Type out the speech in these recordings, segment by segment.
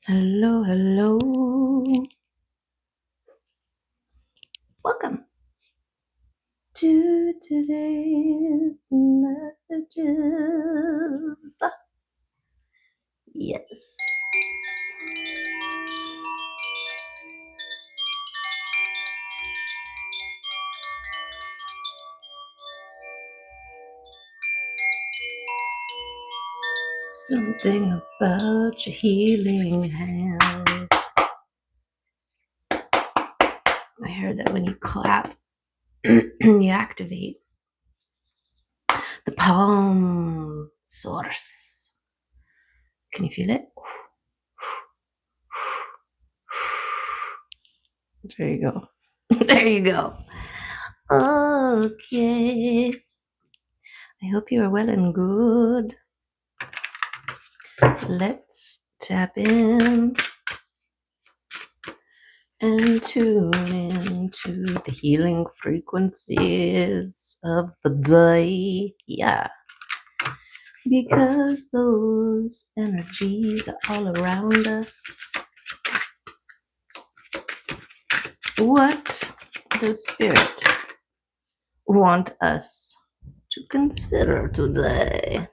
Hello, hello. Welcome to today's messages. Yes. Something about your healing hands. I heard that when you clap, you activate the palm source. Can you feel it? There you go. There you go. Okay. I hope you are well and good. Let's tap in and tune into the healing frequencies of the day. Yeah, because those energies are all around us. What does Spirit want us to consider today?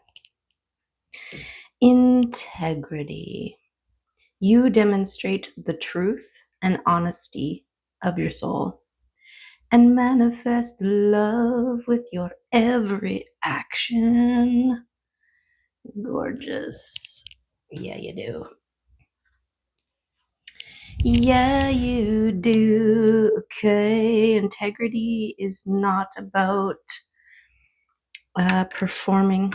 Integrity. You demonstrate the truth and honesty of your soul and manifest love with your every action. Gorgeous. Yeah, you do. Yeah, you do. Okay. Integrity is not about performing.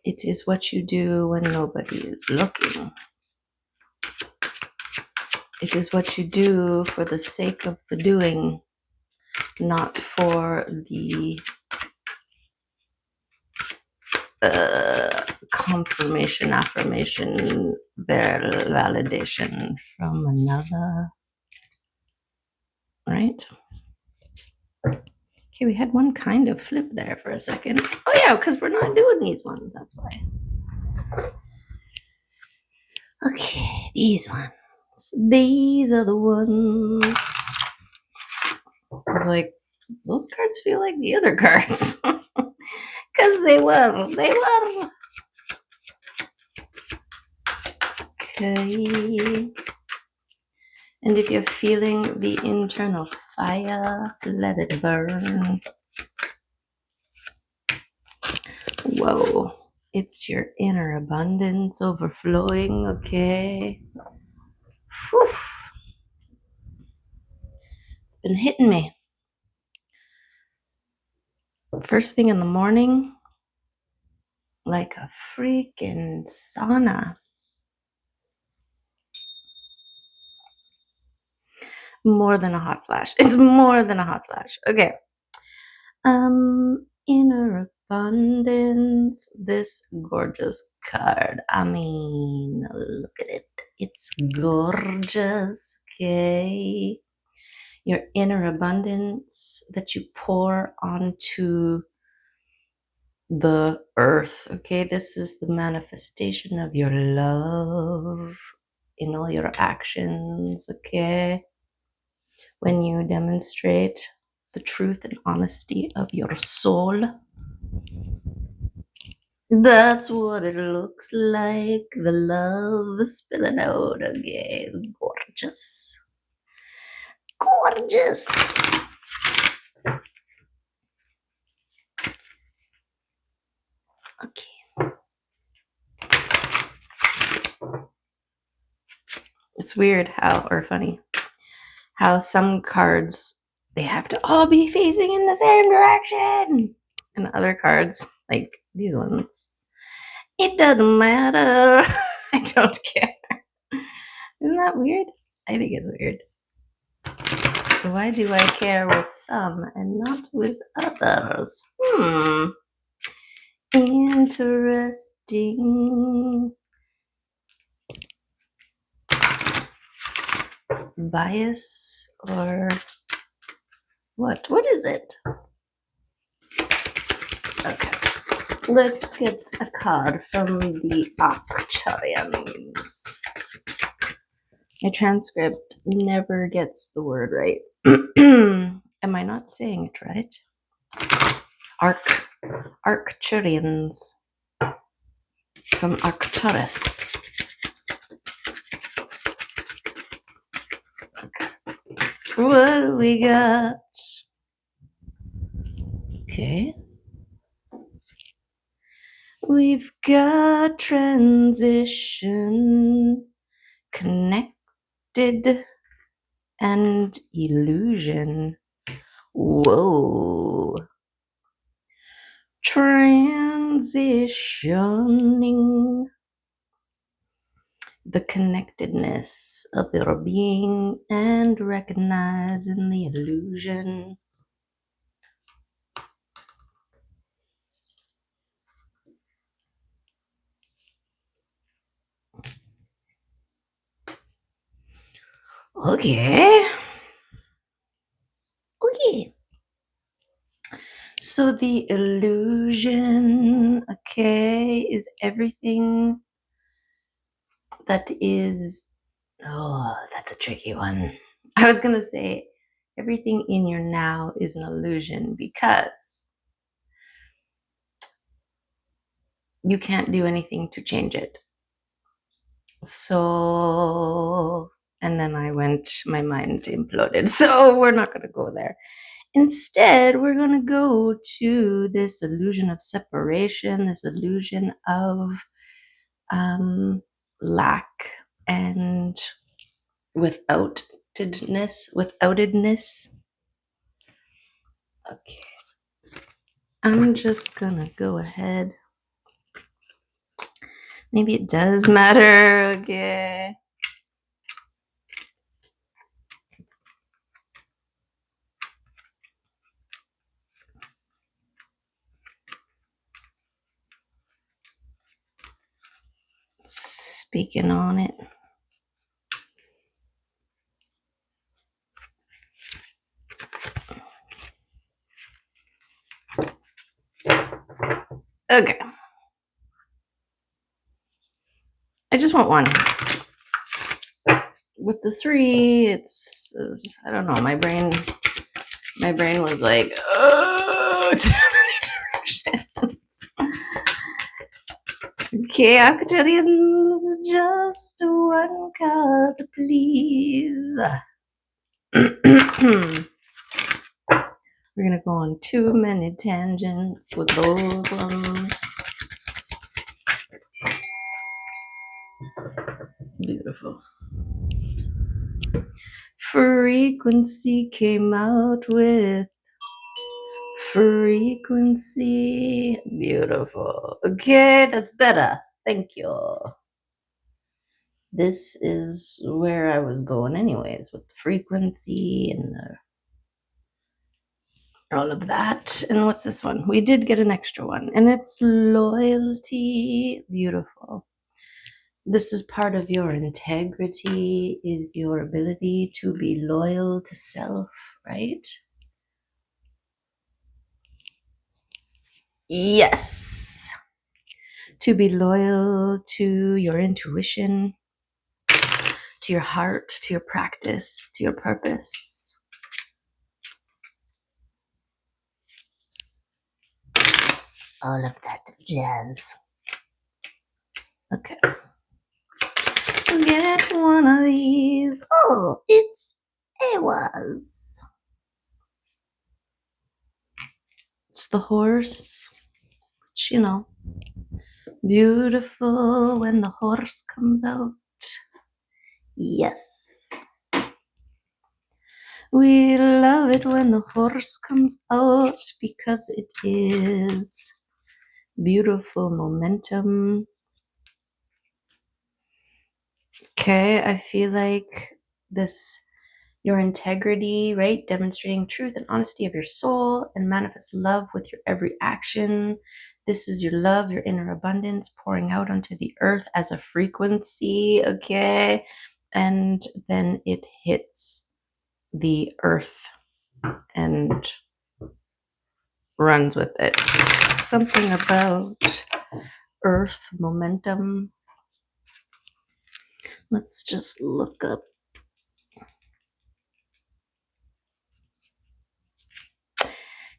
It is what you do when nobody is looking. It is what you do for the sake of the doing, not for the confirmation, affirmation, validation from another. Right? Okay, we had one kind of flip there for a second. Oh yeah, because we're not doing these ones, that's why. Okay, these ones. These are the ones. It's like, those cards feel like the other cards. Because they were. Okay. And if you're feeling the internal fire, let it burn. Whoa. It's your inner abundance overflowing, okay? Whew. It's been hitting me. First thing in the morning, like a freaking sauna. More than a hot flash. It's more than a hot flash. Okay. Inner abundance. This gorgeous card. I mean, look at it. It's gorgeous. Okay. Your inner abundance that you pour onto the earth. Okay. This is the manifestation of your love in all your actions. Okay. When you demonstrate the truth and honesty of your soul. That's what it looks like. The love spilling out again. Gorgeous. Gorgeous. Okay. It's weird how, or funny, how some cards, they have to all be facing in the same direction. And other cards, like these ones, it doesn't matter. I don't care. Isn't that weird? I think it's weird. Why do I care with some and not with others? Interesting. Bias or what? What is it? Okay. Let's get a card from the Arcturians. My transcript never gets the word right. Am I not saying it right? Arcturians from Arcturus. What do we got? Okay. We've got transition, connected, and illusion. Whoa. Transitioning. The connectedness of your being and recognizing the illusion. Okay. So the illusion, okay, is everything that is, oh, that's a tricky one. I was going to say everything in your now is an illusion because you can't do anything to change it. So, and then my mind imploded. So we're not going to go there. Instead, we're going to go to this illusion of separation, this illusion of lack and withoutedness. Okay. I'm just going to go ahead. Maybe it does matter. Okay. Speaking on it. Okay. I just want one. With the 3, it's I don't know. My brain was like, oh, too many directions. Okay, Arcturians, just one card, please. We're gonna go on too many tangents with those ones. Beautiful. Frequency came out with frequency. Beautiful. Okay, that's better. Thank you. This is where I was going anyways, with the frequency and all of that. And what's this one? We did get an extra one, and it's loyalty. Beautiful. This is part of your integrity, is your ability to be loyal to self, right? Yes. To be loyal to your intuition, to your heart, to your practice, to your purpose. All of that jazz. Okay. Get one of these. Oh, it was. It's the horse. Which, you know, beautiful when the horse comes out. Yes. We love it when the horse comes out because it is beautiful momentum. Okay, I feel like this, your integrity, right? Demonstrating truth and honesty of your soul and manifest love with your every action. This is your love, your inner abundance pouring out onto the earth as a frequency, okay? And then it hits the earth and runs with it. Something about earth momentum. Let's just look up.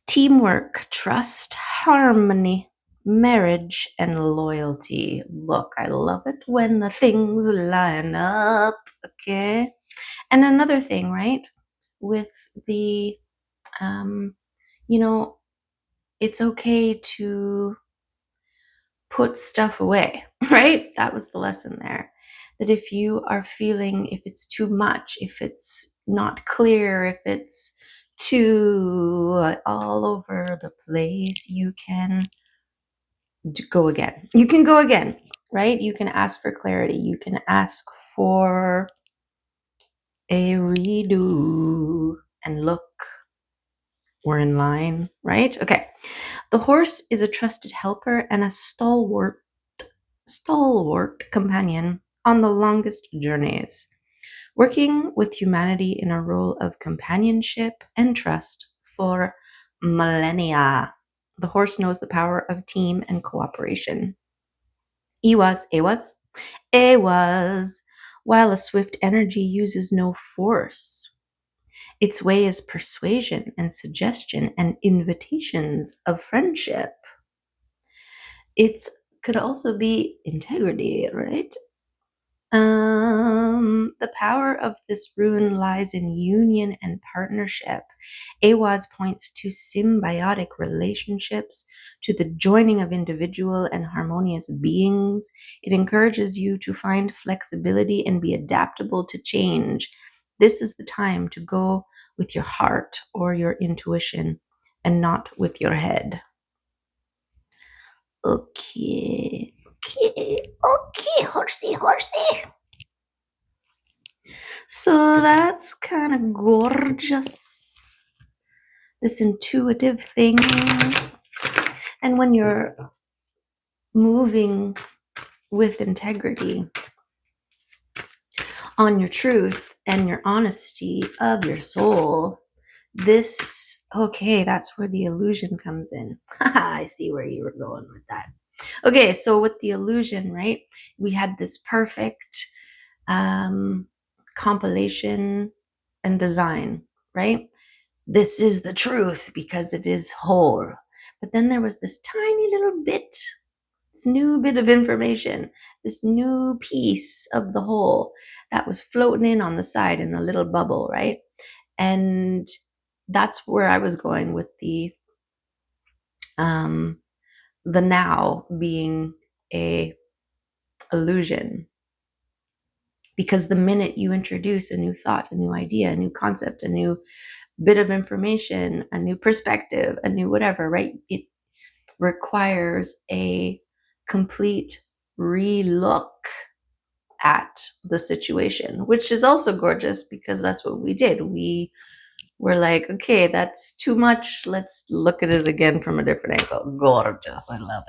Teamwork, trust, harmony, marriage, and loyalty. Look, I love it when the things line up. Okay. And another thing, right? With the, you know, it's okay to put stuff away, right? That was the lesson there. That if you are feeling, if it's too much, if it's not clear, if it's too all over the place, you can go again. You can go again, right? You can ask for clarity. You can ask for a redo and look, we're in line, right? Okay. The horse is a trusted helper and a stalwart companion on the longest journeys, working with humanity in a role of companionship and trust for millennia. The horse knows the power of team and cooperation. Ewas, while a swift energy uses no force. Its way is persuasion and suggestion and invitations of friendship. It could also be integrity, right? The power of this rune lies in union and partnership. Awaz points to symbiotic relationships, to the joining of individual and harmonious beings. It encourages you to find flexibility and be adaptable to change. This is the time to go with your heart or your intuition and not with your head. Okay, horsey. So that's kind of gorgeous. This intuitive thing. And when you're moving with integrity on your truth and your honesty of your soul, that's where the illusion comes in. I see where you were going with that. Okay, so with the illusion, right, we had this perfect compilation and design, right? This is the truth because it is whole. But then there was this tiny little bit, this new bit of information, this new piece of the whole that was floating in on the side in a little bubble, right? And that's where I was going with the now being a illusion. Because the minute you introduce a new thought, a new idea, a new concept, a new bit of information, a new perspective, a new whatever, right? It requires a complete relook at the situation, which is also gorgeous because that's what we did. We were like, okay, that's too much. Let's look at it again from a different angle. Gorgeous. I love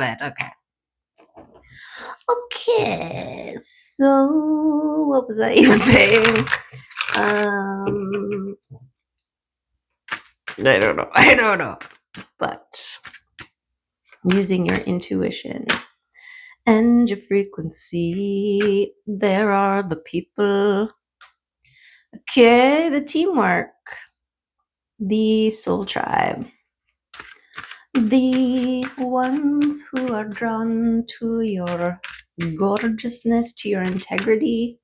it. Okay. So what was I even saying? I don't know. But using your intuition and your frequency, there are the people. Okay, the teamwork, the soul tribe, the ones who are drawn to your gorgeousness, to your integrity,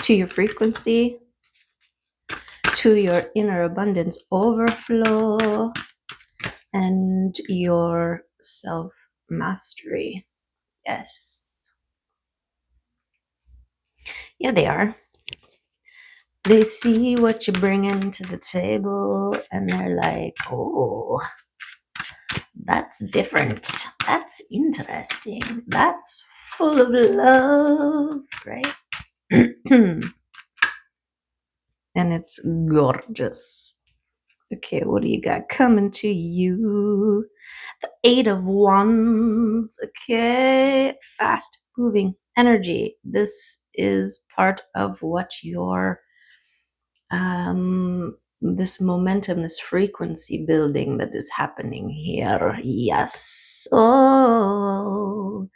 to your frequency, to your inner abundance overflow, and your self mastery. Yes. Yeah, they are. They see what you're bringing to the table and they're like, oh, that's different. That's interesting. That's full of love, right? And it's gorgeous. Okay, what do you got coming to you? The Eight of Wands. Okay, fast moving energy. This is part of what your this momentum, this frequency building that is happening here. Yes. Oh,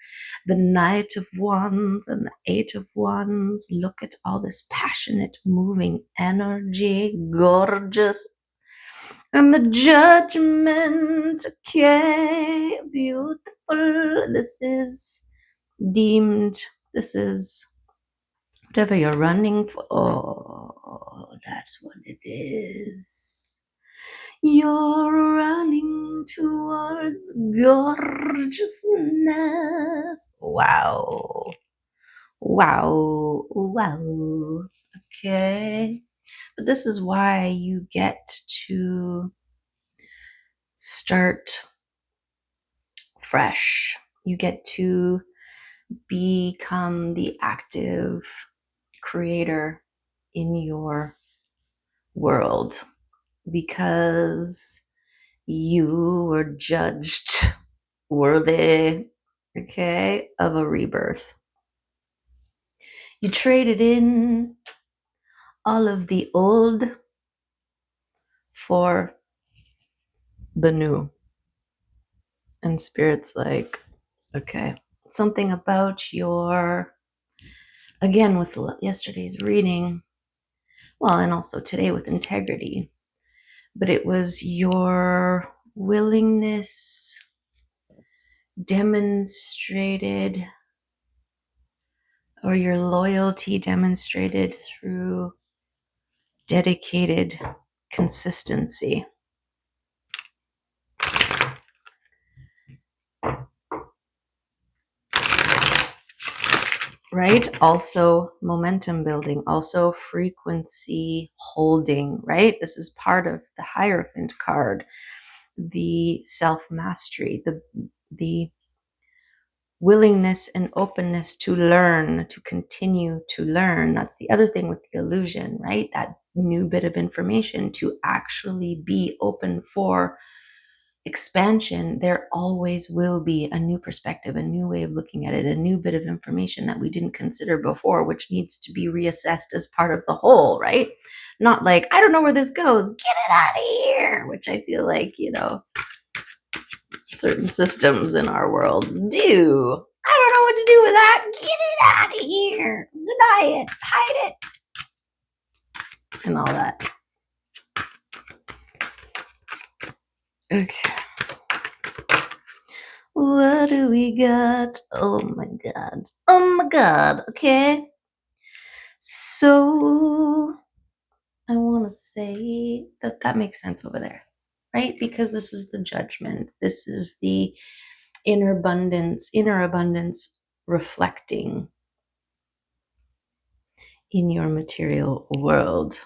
the Knight of Wands and the Eight of Wands. Look at all this passionate, moving energy. Gorgeous. And the Judgment. Okay. Beautiful. This is deemed, this is whatever you're running for. Oh, that's what it is. You're running towards gorgeousness. Wow. Wow. Wow. Okay. But this is why you get to start fresh. You get to become the active creator in your world because you were judged worthy, okay, of a rebirth. You traded in all of the old for the new. And Spirit's like, okay, something about your, again, with yesterday's reading, well, and also today with integrity, but it was your willingness demonstrated, or your loyalty demonstrated through dedicated consistency. Right? Also momentum building, also frequency holding, right? This is part of the Hierophant card, the self-mastery, the willingness and openness to learn, to continue to learn. That's the other thing with the illusion, right? That new bit of information, to actually be open for expansion. There always will be a new perspective, a new way of looking at it, a new bit of information that we didn't consider before, which needs to be reassessed as part of the whole, right? Not like, I don't know where this goes, get it out of here, which I feel like, certain systems in our world do. I don't know what to do with that. Get it out of here. Deny it. Hide it. And all that. Okay. What do we got? Oh my god. Oh my god. Okay. So I want to say that makes sense over there, right? Because this is the judgment. This is the inner abundance reflecting in your material world.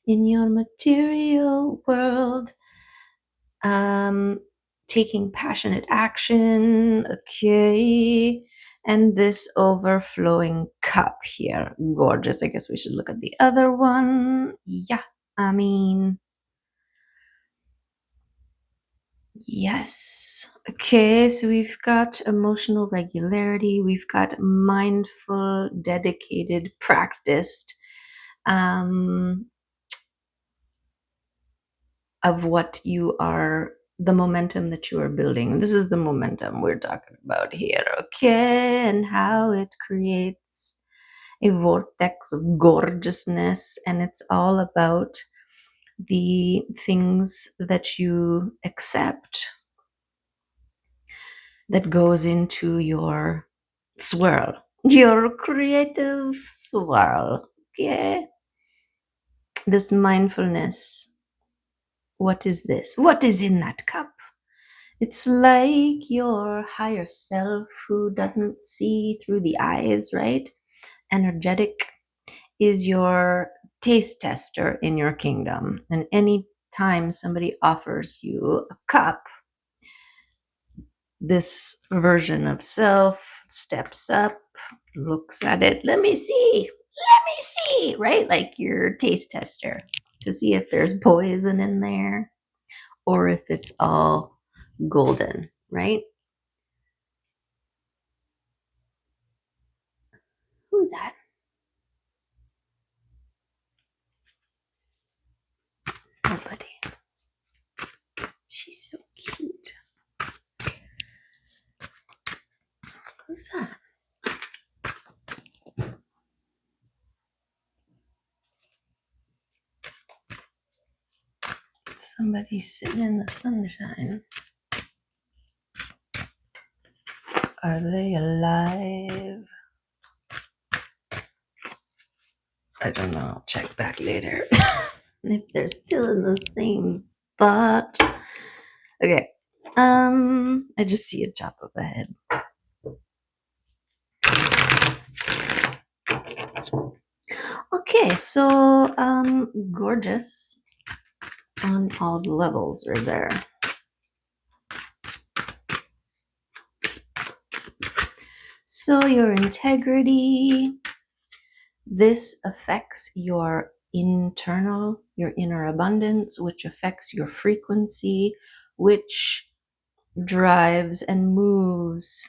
In your material world, taking passionate action, okay, and this overflowing cup here, gorgeous. I guess we should look at the other one. Yeah, I mean, yes. Okay, so we've got emotional regularity, we've got mindful, dedicated, practiced, of what you are, the momentum that you are building. This is the momentum we're talking about here, okay? And how it creates a vortex of gorgeousness. And it's all about the things that you accept that goes into your swirl, your creative swirl, okay? This mindfulness. What is this? What is in that cup? It's like your higher self who doesn't see through the eyes, right? Energetic is your taste tester in your kingdom. And any time somebody offers you a cup, this version of self steps up, looks at it. Let me see. Right? Like your taste tester to see if there's poison in there or if it's all golden, right? Who's that? Who's that? Somebody sitting in the sunshine. Are they alive? I don't know. I'll check back later. If they're still in the same spot. Okay. I just see a top of a head. Okay, so gorgeous on all the levels are there. So your integrity, this affects your inner abundance, which affects your frequency, which drives and moves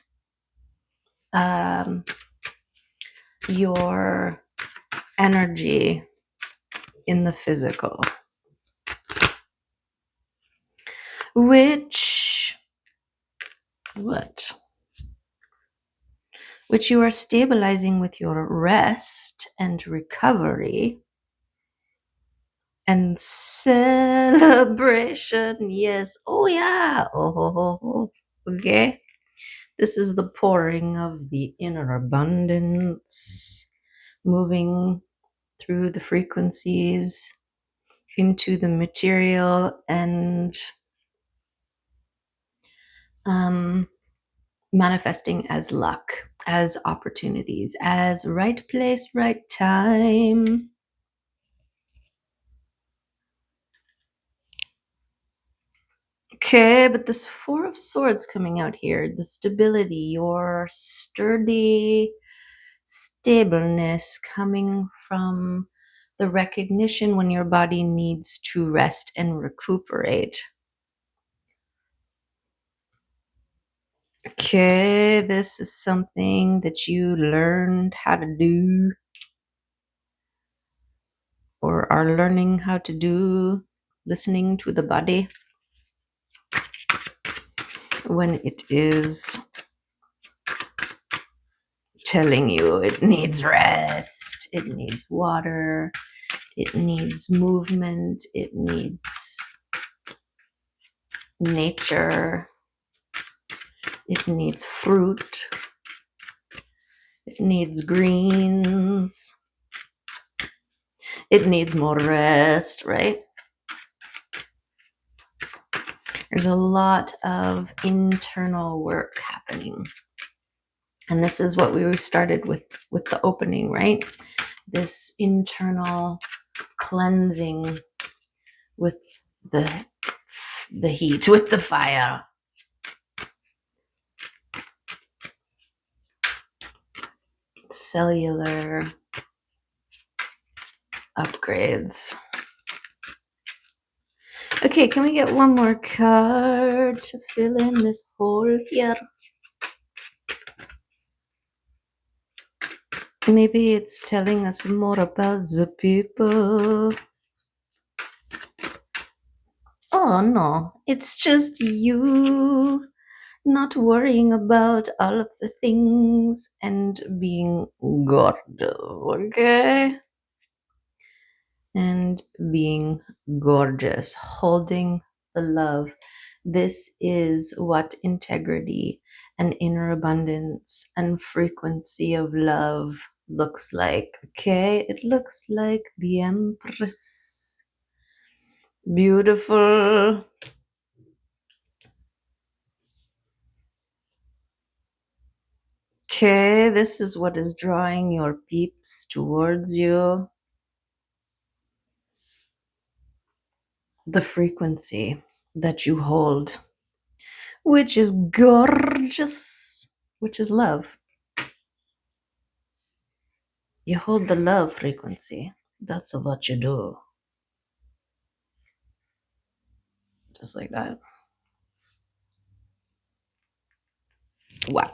your energy in the physical, which you are stabilizing with your rest and recovery and celebration. Yes. Oh yeah. Oh. Okay. This is the pouring of the inner abundance, moving through the frequencies into the material and manifesting as luck, as opportunities, as right place, right time. Okay, but this Four of Swords coming out here, the stability, your sturdy stableness coming from the recognition when your body needs to rest and recuperate. Okay, this is something that you learned how to do or are learning how to do, listening to the body when it is telling you it needs rest, it needs water, it needs movement, it needs nature, it needs fruit, it needs greens, it needs more rest, right? There's a lot of internal work happening. And this is what we started with the opening, right? This internal cleansing with the heat, with the fire. Cellular upgrades. Okay, can we get one more card to fill in this hole here? Maybe it's telling us more about the people. Oh no, it's just you not worrying about all of the things and being good, okay? And being gorgeous, holding the love. This is what integrity and inner abundance and frequency of love looks like, okay? It looks like the Empress. Beautiful. Okay, this is what is drawing your peeps towards you. The frequency that you hold, which is gorgeous, which is love. You hold the love frequency. That's what you do. Just like that. Wow.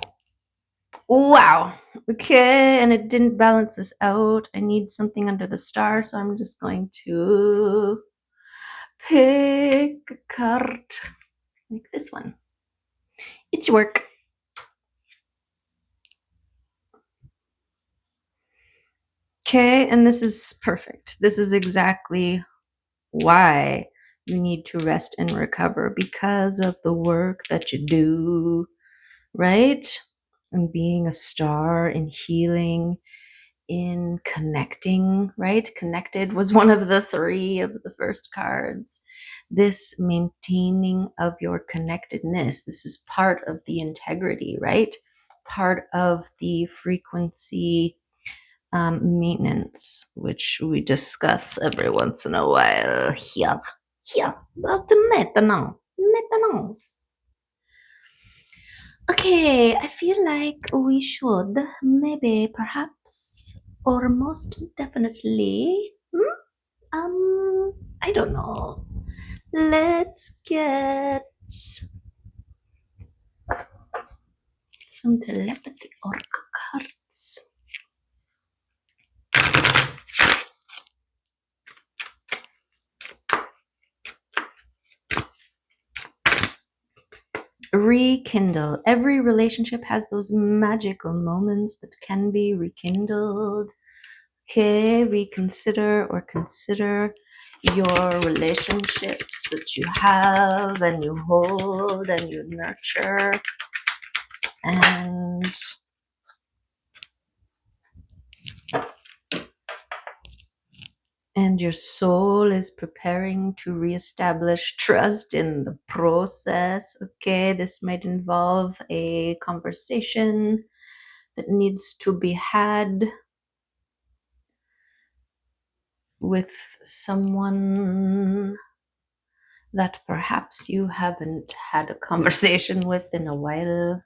Wow. Okay, and it didn't balance this out. I need something under the star, so I'm just going to pick a card like this one. It's your work. Okay, and this is perfect. This is exactly why you need to rest and recover, because of the work that you do, right? And being a star in healing, in connecting, right? Connected was one of the three of the first cards. This maintaining of your connectedness, this is part of the integrity, right? Part of the frequency maintenance, which we discuss every once in a while here. Here, about the maintenance. Okay, I feel like we should maybe, perhaps, or most definitely, I don't know. Let's get some telepathy oracle cards. Rekindle. Every relationship has those magical moments that can be rekindled. Okay, reconsider or consider your relationships that you have and you hold and you nurture. And your soul is preparing to reestablish trust in the process. Okay, this might involve a conversation that needs to be had with someone that perhaps you haven't had a conversation with in a while.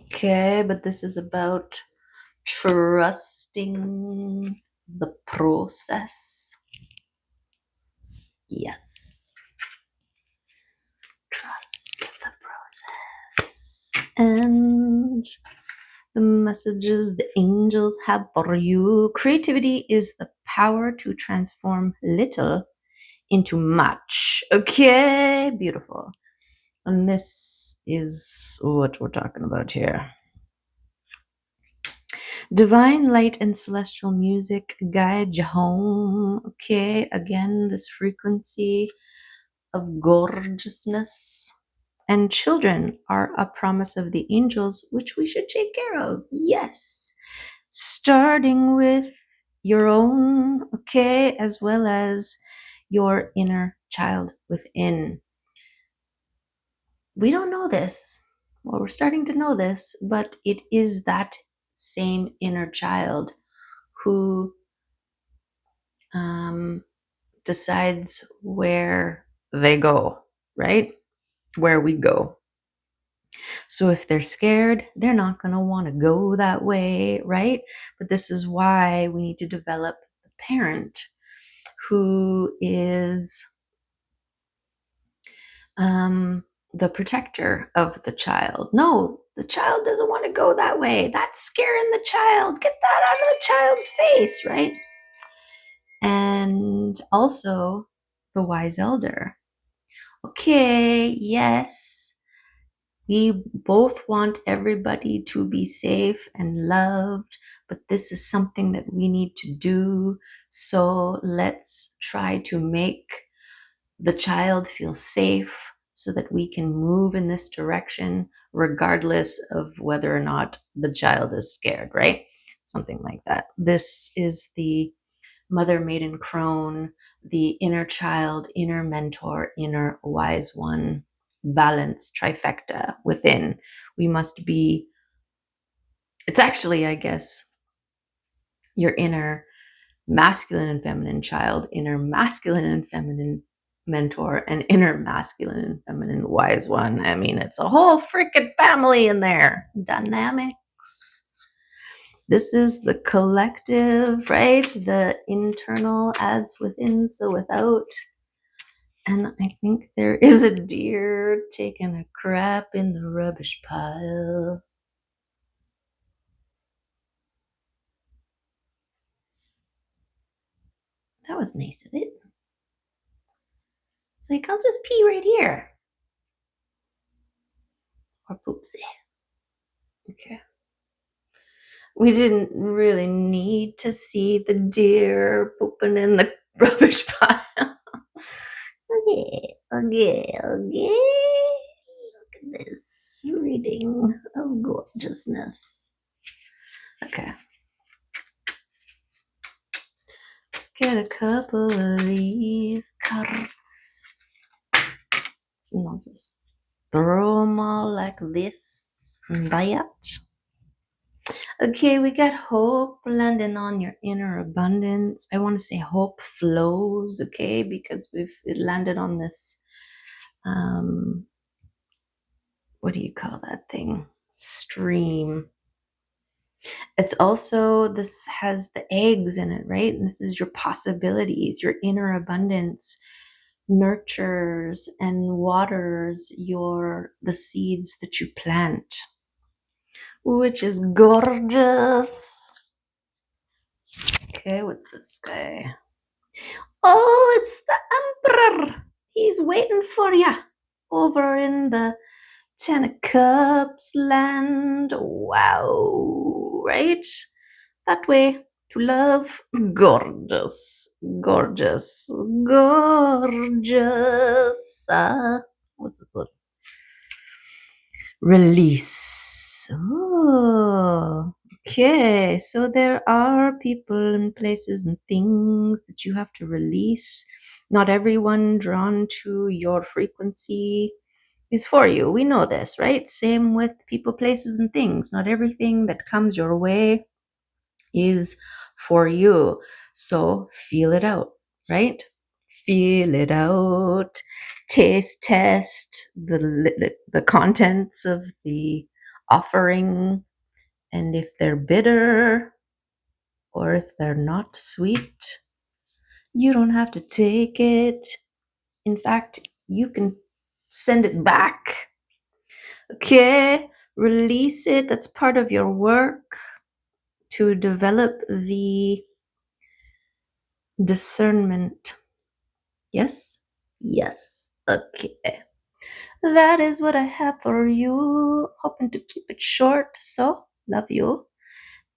Okay, but this is about trusting the process. Yes. Trust the process. And the messages the angels have for you. Creativity is the power to transform little into much. Okay, beautiful. And this is what we're talking about here. Divine light and celestial music guide you home. Okay, again, this frequency of gorgeousness. And children are a promise of the angels, which we should take care of. Yes. Starting with your own, okay, as well as your inner child within. We don't know this. Well, we're starting to know this, but it is that same inner child who decides where they go, right? Where we go. So if they're scared, they're not going to want to go that way, right? But this is why we need to develop a parent who is the protector of the child. No, the child doesn't want to go that way. That's scaring the child. Get that out of the child's face, right? And also the wise elder. Okay, yes, we both want everybody to be safe and loved, but this is something that we need to do. So let's try to make the child feel safe so that we can move in this direction, regardless of whether or not the child is scared, right? Something like that. This is the Mother Maiden Crone, the inner child, inner mentor, inner wise one, balance, trifecta within. We must be, it's actually, I guess, your inner masculine and feminine child, inner masculine and feminine mentor, and inner masculine and feminine wise one. I mean, it's a whole freaking family in there. Dynamics. This is the collective, right? The internal as within, so without. And I think there is a deer taking a crap in the rubbish pile. That was nice of it. It's like, I'll just pee right here. Or poopsie. Okay. We didn't really need to see the deer pooping in the rubbish pile. Okay, okay, okay. Look at this reading of gorgeousness. Okay. Let's get a couple of these cards. So I'll just throw them all like this and that. Okay, we got hope landing on your inner abundance. I want to say hope flows, okay, because we've landed on this, what do you call that thing? Stream. It's also, this has the eggs in it, right? And this is your possibilities, your inner abundance nurtures and waters the seeds that you plant, which is gorgeous. Okay, what's this guy? Oh, it's the Emperor. He's waiting for you over in the Ten of Cups land. Wow, right? That way to love. Gorgeous, gorgeous, gorgeous. What's this one? Release. Oh, okay. So there are people and places and things that you have to release. Not everyone drawn to your frequency is for you. We know this, right? Same with people, places, and things. Not everything that comes your way is for you. So feel it out, right? Feel it out. Taste test the contents of the offering, and if they're bitter or if they're not sweet, you don't have to take it. In fact, you can send it back. Okay, release it. That's part of your work to develop the discernment. Yes? Yes. Okay. That is what I have for you. Hoping to keep it short. So, love you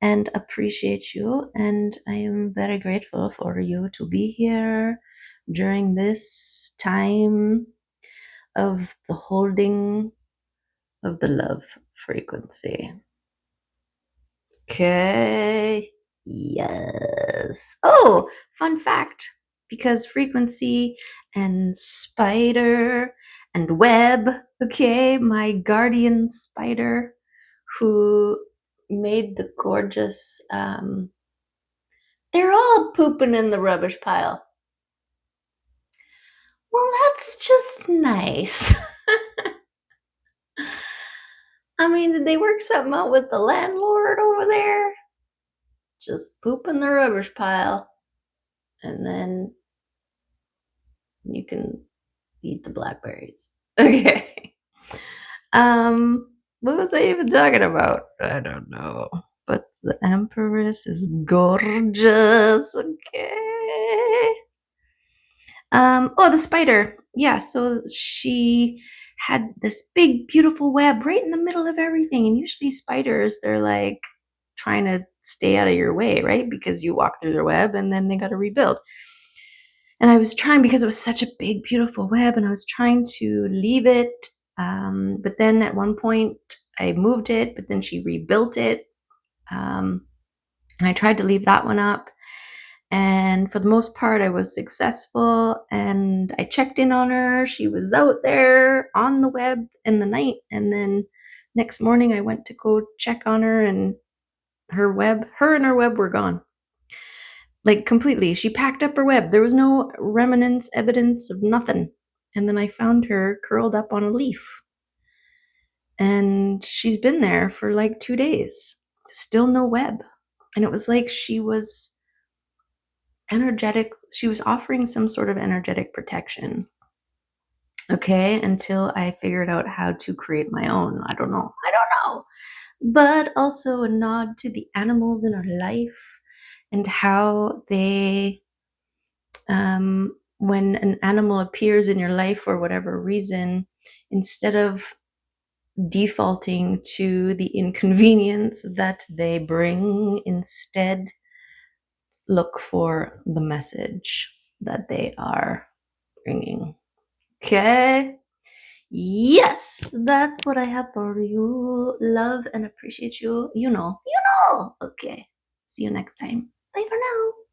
and appreciate you. And I am very grateful for you to be here during this time of the holding of the love frequency. Okay. Yes. Oh, fun fact. Because frequency and spider and web, okay, my guardian spider who made the gorgeous, they're all pooping in the rubbish pile. Well, that's just nice. I mean, did they work something out with the landlord over there? Just poop in the rubbish pile. And then you can eat the blackberries. Okay. What was I even talking about? I don't know. But the Empress is gorgeous. Okay. Oh, the spider. Yeah, so she had this big, beautiful web right in the middle of everything. And usually spiders, they're like trying to stay out of your way, right? Because you walk through their web and then they got to rebuild. And I was trying, because it was such a big, beautiful web, and I was trying to leave it. But then at one point I moved it, but then she rebuilt it. And I tried to leave that one up. And for the most part, I was successful. And I checked in on her. She was out there on the web in the night. And then next morning, I went to go check on her, and her and her web were gone. Like completely. She packed up her web. There was no remnants, evidence of nothing. And then I found her curled up on a leaf. And she's been there for like 2 days. Still no web. And it was like she was energetic. She was offering some sort of energetic protection. Okay, until I figured out how to create my own. I don't know. But also a nod to the animals in our life and how they, when an animal appears in your life for whatever reason, instead of defaulting to the inconvenience that they bring. Instead, look for the message that they are bringing. Okay? Yes, that's what I have for you. Love and appreciate you. You know. Okay. See you next time. Bye for now.